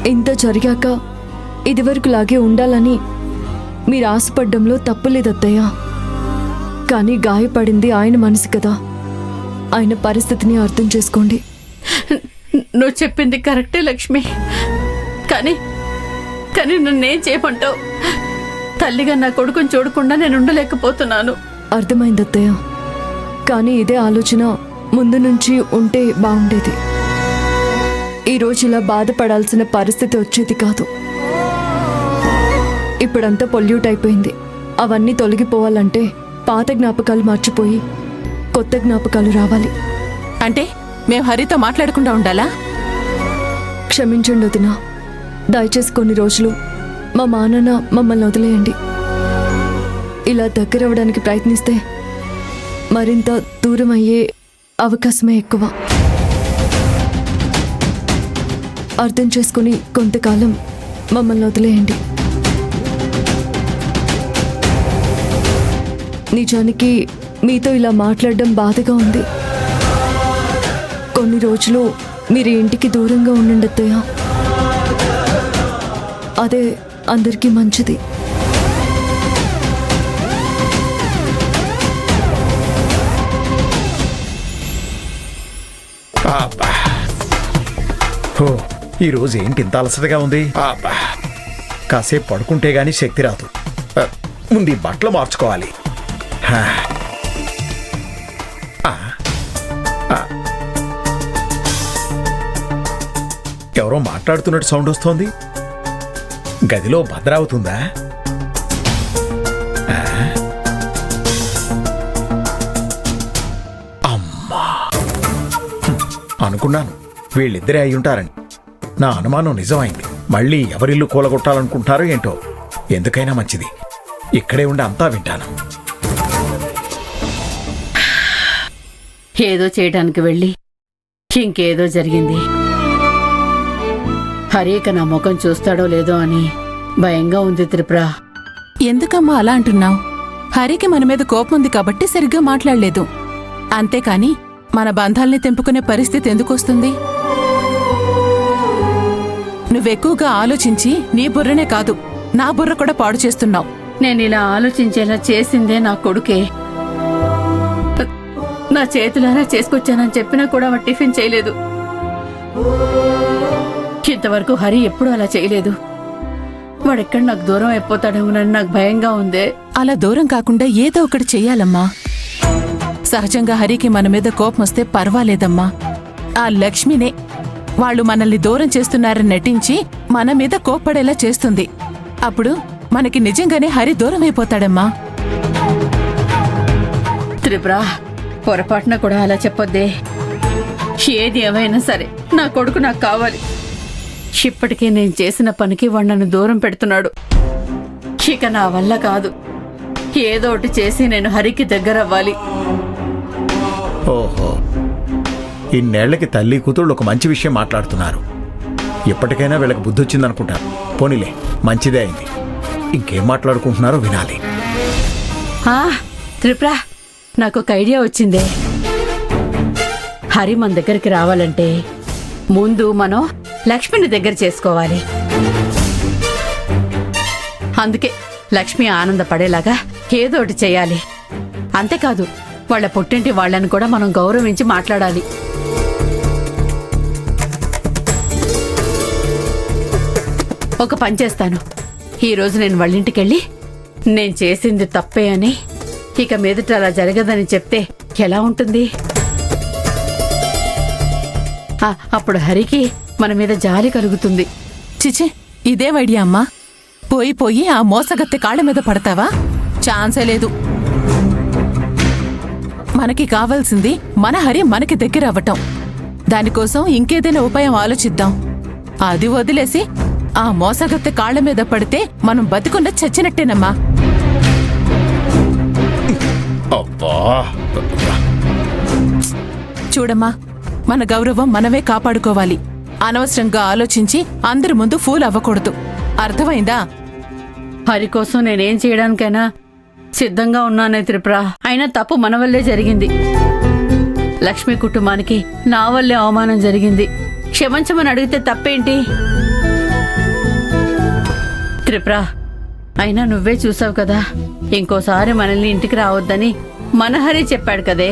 ఇంత జరిగాక ఇదివరకులాగే ఉండాలని మీరు ఆశపడ్డంలో తప్పులేదత్తయ్య. కానీ గాయపడింది ఆయన మనసు కదా. ఆయన పరిస్థితిని అర్థం చేసుకోండి. నువ్వు చెప్పింది కరెక్టే లక్ష్మి. కానీ నన్నేం చేయమంటావు? తల్లిగా నా కొడుకుని చూడకుండా నేను ఉండలేకపోతున్నాను. అర్థమైంది అత్తయ్య. కానీ ఇదే ఆలోచన ముందు నుంచి ఉంటే బాగుండేది. ఈరోజు ఇలా బాధపడాల్సిన పరిస్థితి వచ్చేది కాదు. ఇప్పుడంతా పొల్యూట్ అయిపోయింది. అవన్నీ తొలగిపోవాలంటే పాత జ్ఞాపకాలు మర్చిపోయి కొత్త జ్ఞాపకాలు రావాలి. అంటే మేము హరితో మాట్లాడకుండా ఉండాలా? క్షమించండి వదినా. దయచేసి కొన్ని రోజులు మా నాన్న మమ్మల్ని వదిలేయండి. ఇలా దగ్గరవ్వడానికి ప్రయత్నిస్తే మరింత దూరం అయ్యే అవకాశమే ఎక్కువ. అర్థం చేసుకుని కొంతకాలం మమ్మల్ని వదిలేయండి. నిజానికి మీతో ఇలా మాట్లాడడం బాధగా ఉంది. కొన్ని రోజులు మీరు ఇంటికి దూరంగా ఉండండి అత్తయ్య. అదే అందరికీ మంచిది. ఈరోజు ఏంటి ఇంత అలసటగా ఉంది? కాసేపు పడుకుంటే గానీ శక్తి రాదు. ముందు ఈ బట్టలు మార్చుకోవాలి. ఎవరో మాట్లాడుతున్నట్టు సౌండ్ వస్తోంది. గదిలో భద్రావుతుందా? అమ్మా, అనుకున్నాను వీళ్ళిద్దరే అయి ఉంటారని. నా అనుమానం నిజమైంది. మళ్ళీ ఎవరిల్లు కూలగొట్టాలనుకుంటారో ఏంటో. ఎందుకైనా మంచిది ఇక్కడే ఉండి అంతా వింటాను. ఏదో చేయడానికి వెళ్ళి ఇంకేదో జరిగింది. హరిక నా ముఖం చూస్తాడో లేదో అని భయంగా ఉంది త్రిపుర. ఎందుకమ్మా అలా అంటున్నావు? హరికి మన మీద కోపం ఉంది కాబట్టి సరిగ్గా మాట్లాడలేదు. అంతేకాని మన బంధాల్ని తెంపుకునే పరిస్థితి ఎందుకొస్తుంది? నువ్వెక్కువగా ఆలోచించి నీ బుర్రనే కాదు నా బుర్ర కూడా పాడు చేస్తున్నావు. నేను ఇలా ఆలోచించేలా చేసిందే నా కొడుకే. నా చేతులారా చేసుకొచ్చానని చెప్పినా కూడా వాడు టిఫిన్ చేయలేదు. ఇంతవరకు హరి ఎప్పుడూ అలా చేయలేదు. వాడెక్కడ నాకు దూరం అయిపోతాడేమోనని నాకు భయంగా ఉందే. అలా దూరం కాకుండా ఏదో ఒకటి చెయ్యాలమ్మా. సహజంగా హరికి మన మీద కోపం వస్తే పర్వాలేదమ్మా. ఆ లక్ష్మినే వాళ్ళు మనల్ని దూరం చేస్తున్నారని నటించి మన మీద కోప్పడేలా చేస్తుంది. అప్పుడు మనకి నిజంగానే హరి దూరం అయిపోతాడమ్మా. త్రిపుర, పొరపాటున కూడా అలా చెప్పొద్దే. ఏది ఏమైనా సరే నా కొడుకు నాకు కావాలి. ఇప్పటికీ నేను చేసిన పనికి వాడు నన్ను దూరం పెడుతున్నాడు. ఇక నా వల్ల కాదు. ఏదో ఒకటి చేసి నేను హరికి దగ్గరవ్వాలి. ఓహో, ఇన్నేళ్లకి తల్లి కూతుళ్ళు ఒక మంచి విషయం మాట్లాడుతున్నారు. ఎప్పటికైనా వీళ్ళకి బుద్ధి వచ్చిందనుకుంటారు. పోనీలే, మంచిదే అయింది. ఇంకేం మాట్లాడుకుంటున్నారో వినాలి. త్రిపుర, నాకు ఒక ఐడియా వచ్చిందే. హరి మన దగ్గరికి రావాలంటే ముందు మనం లక్ష్మిని దగ్గర చేసుకోవాలి. అందుకే లక్ష్మి ఆనందపడేలాగా ఏదో ఒకటి చేయాలి. అంతేకాదు, వాళ్ళ పుట్టింటి వాళ్ళని కూడా మనం గౌరవించి మాట్లాడాలి. ఒక పని చేస్తాను. ఈరోజు నేను వాళ్ళింటికెళ్ళి నేను చేసింది తప్పే అని, ఇక మీదట అలా జరగదని చెప్తే ఎలా ఉంటుంది? అప్పుడు హరికి మన మీద జాలి కలుగుతుంది. చిచి, ఇదేం ఐడియా అమ్మా. పోయి పోయి ఆ మోసగత్తె కాళ్ళ మీద పడతావా? ఛాన్సే లేదు. మనకి కావాల్సింది మన హరి మనకి దగ్గర అవ్వటం. దానికోసం ఇంకేదైనా ఉపాయం ఆలోచిద్దాం. అది వదిలేసి ఆ మోసగత్తె కాళ్ల మీద పడితే మనం బతికున్న చచ్చినట్టేనమ్మా. చూడమ్మా, మన గౌరవం మనమే కాపాడుకోవాలి. అనవసరంగా ఆలోచించి అందరి ముందు ఫూల్ అవ్వకూడదు. అర్థమైందా? హరి కోసం నేనేం చేయడానికైనా సిద్ధంగా ఉన్నానే త్రిపుర. అయినా తప్పు మన వల్లే జరిగింది. లక్ష్మి కుటుంబానికి నా వల్లే అవమానం జరిగింది. క్షమించమని అడిగితే తప్పేంటి? త్రిపుర, అయినా నువ్వే చూసావు కదా, ఇంకోసారి మనల్ని ఇంటికి రావద్దని మనహరి చెప్పాడు కదే.